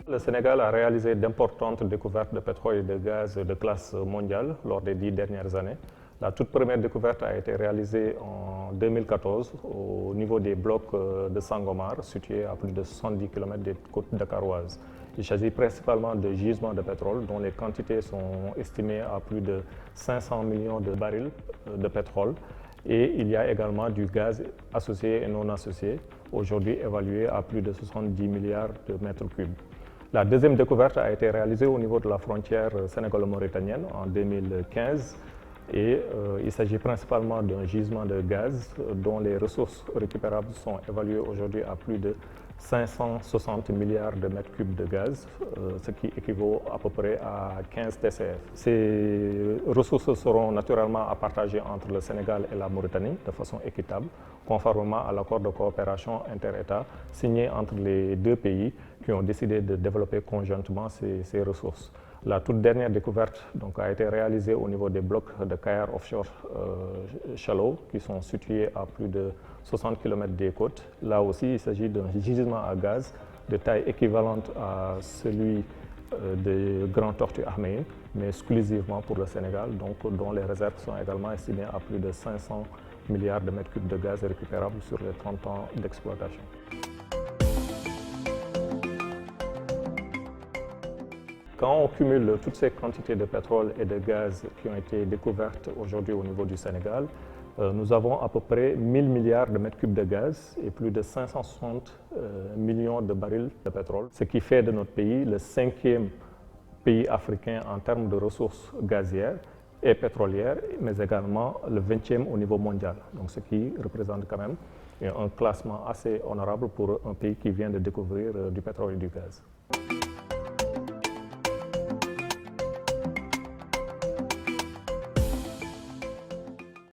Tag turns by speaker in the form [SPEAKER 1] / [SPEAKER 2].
[SPEAKER 1] Le Sénégal a réalisé d'importantes découvertes de pétrole et de gaz de classe mondiale lors des 10 dernières années. La toute première découverte a été réalisée en 2014 au niveau des blocs de Sangomar, situés à plus de 70 km des côtes dakaroises. Il s'agit principalement de gisements de pétrole dont les quantités sont estimées à plus de 500 millions de barils de pétrole. Et il y a également du gaz associé et non associé, aujourd'hui évalué à plus de 70 milliards de mètres cubes. La deuxième découverte a été réalisée au niveau de la frontière sénégalo-mauritanienne en 2015 et il s'agit principalement d'un gisement de gaz dont les ressources récupérables sont évaluées aujourd'hui à plus de 560 milliards de mètres cubes de gaz, ce qui équivaut à peu près à 15 TCF. Ces ressources seront naturellement à partager entre le Sénégal et la Mauritanie de façon équitable, conformément à l'accord de coopération inter-État signé entre les deux pays qui ont décidé de développer conjointement ces ressources. La toute dernière découverte a été réalisée au niveau des blocs de Kayar Offshore Shallow qui sont situés à plus de 60 km des côtes. Là aussi, il s'agit d'un gisement à gaz de taille équivalente à celui des Grands Tortues Ahmeyim, mais exclusivement pour le Sénégal, dont les réserves sont également estimées à plus de 500 milliards de mètres cubes de gaz récupérables sur les 30 ans d'exploitation. Quand on cumule toutes ces quantités de pétrole et de gaz qui ont été découvertes aujourd'hui au niveau du Sénégal, nous avons à peu près 1000 milliards de mètres cubes de gaz et plus de 560 millions de barils de pétrole, ce qui fait de notre pays le 5e pays africain en termes de ressources gazières et pétrolières, mais également le 20e au niveau mondial, donc ce qui représente quand même un classement assez honorable pour un pays qui vient de découvrir du pétrole et du gaz.